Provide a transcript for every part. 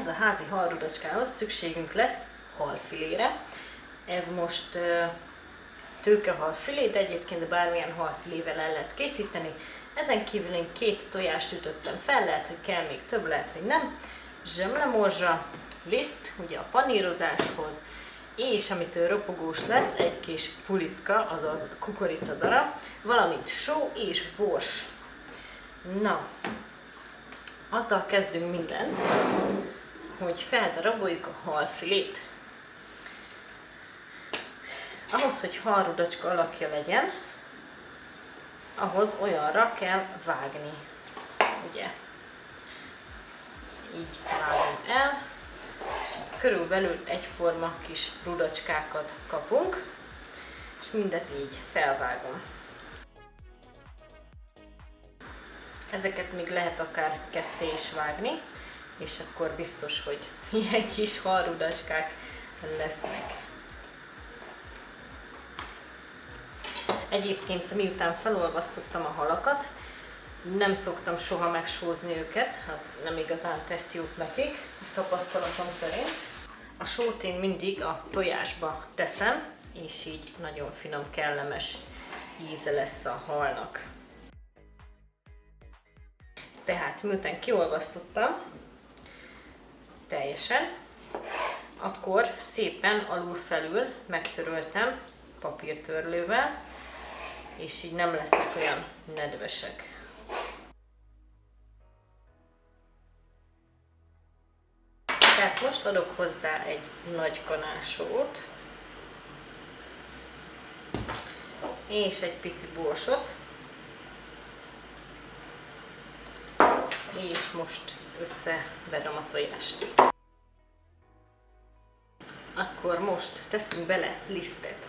ehhez a házi halrudacskához szükségünk lesz halfilére. Ez most tőkehalfilé, de egyébként bármilyen halfilével el lehet készíteni. Ezen kívül én 2 tojást ütöttem fel, lehet, hogy kell még több, lehet, hogy nem. Zsemlemorzsa, liszt, ugye a panírozáshoz, és amitől ropogós lesz, egy kis puliszka, azaz kukoricadarab, valamint só és bors. Na, azzal kezdünk mindent, hogy feldaraboljuk a halfilét. Ahhoz, hogy halrudacska alakja legyen, ahhoz olyanra kell vágni, ugye? Így vágom el, és körülbelül egyforma kis rudacskákat kapunk, és mindet így felvágom. Ezeket még lehet akár ketté is vágni, és akkor biztos, hogy ilyen kis halrudacskák lesznek. Egyébként miután felolvasztottam a halakat, nem szoktam soha megsózni őket, az nem igazán tesz jót nekik, tapasztalatom szerint. A sót én mindig a tojásba teszem, és így nagyon finom, kellemes íze lesz a halnak. Tehát miután kiolvasztottam teljesen, akkor szépen alul-felül megtöröltem papírtörlővel, és így nem lesznek olyan nedvesek. Tehát most adok hozzá egy nagy kanásót, és egy pici borsot, és most összeverom a tojást. Akkor most teszünk bele lisztet.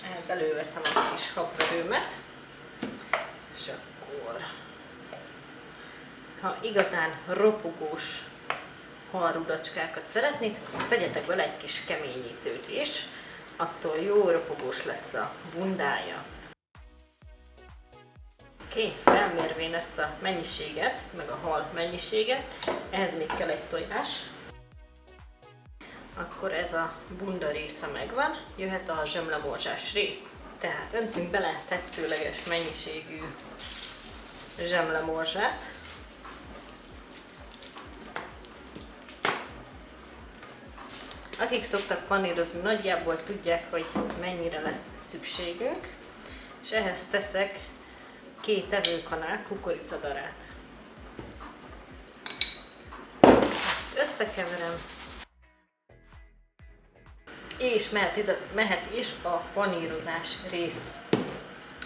Ehhez előveszem a kis habverőmet, és akkor, ha igazán ropogós halrudacskákat szeretnétek, akkor tegyetek bele egy kis keményítőt is, attól jó ropogós lesz a bundája. Oké, felmérvén ezt a mennyiséget, meg a hal mennyiséget, ehhez még kell egy tojás. Akkor ez a bunda része megvan, jöhet a zsemlemorzsás rész. Tehát öntünk bele tetszőleges mennyiségű zsemlemorzsát. Akik szoktak panírozni, nagyjából tudják, hogy mennyire lesz szükségünk, és ehhez teszek 2 evőkanál kukoricadarát. Ezt összekeverem, és mehet is a panírozás rész.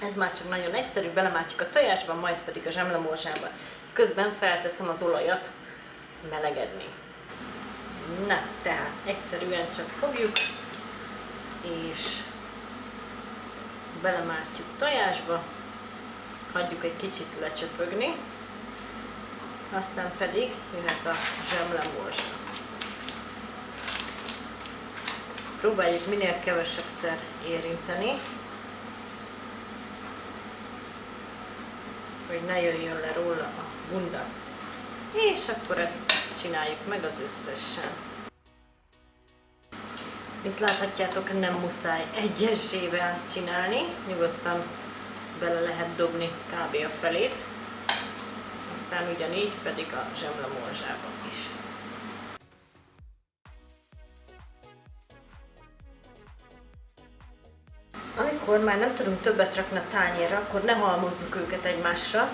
Ez már csak nagyon egyszerű, belemátjuk a tojásba, majd pedig a zsemlemorzsába. Közben felteszem az olajat melegedni. Na, tehát egyszerűen csak fogjuk, és belemátjuk tojásba, hagyjuk egy kicsit lecsöpögni, aztán pedig jöhet a zsemlemorzsa. Próbáljuk minél kevesebbszer érinteni, hogy ne jöjjön le róla a bunda. És akkor ezt csináljuk meg az összesen. Mint láthatjátok, nem muszáj egyesével csinálni, nyugodtan bele lehet dobni kb. A felét, aztán ugyanígy pedig a zsemlemorzsába is. Amikor már nem tudunk többet rakni a tányérra, akkor ne halmozzuk őket egymásra,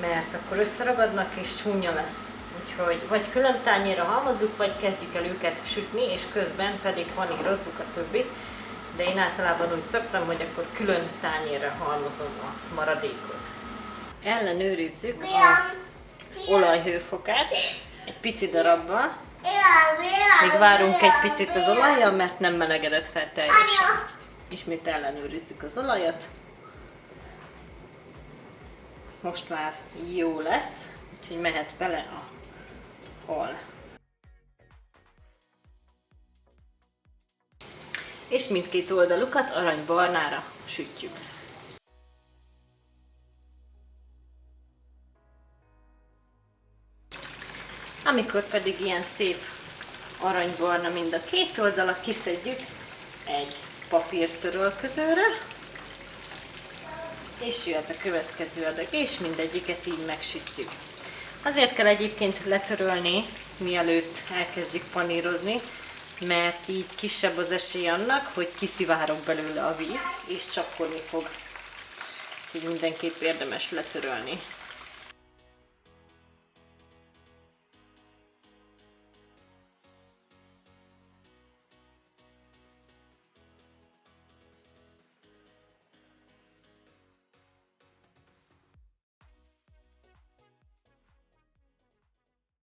mert akkor összeragadnak és csúnya lesz. Úgyhogy vagy külön tányérra halmozzuk, vagy kezdjük el őket sütni, és közben pedig panírozzuk a többit. De én általában úgy szoktam, hogy akkor külön tányérra halmozom a maradékot. Ellenőrizzük az olajhőfokát egy pici darabbal. Még várunk egy picit az olajjal, mert nem melegedett fel teljesen. Ismét ellenőrizzük az olajat. Most már jó lesz, úgyhogy mehet bele a hal. És mindkét oldalukat aranybarnára sütjük. Amikor pedig ilyen szép aranybarna mind a két oldala, kiszedjük egy papírtörölközőre, és jöhet a következő adag, és mindegyiket így megsütjük. Azért kell egyébként letörölni, mielőtt elkezdjük panírozni, mert így kisebb az esély annak, hogy kiszivárog belőle a víz, és csapkodni fog. Úgyhogy mindenképp érdemes letörölni.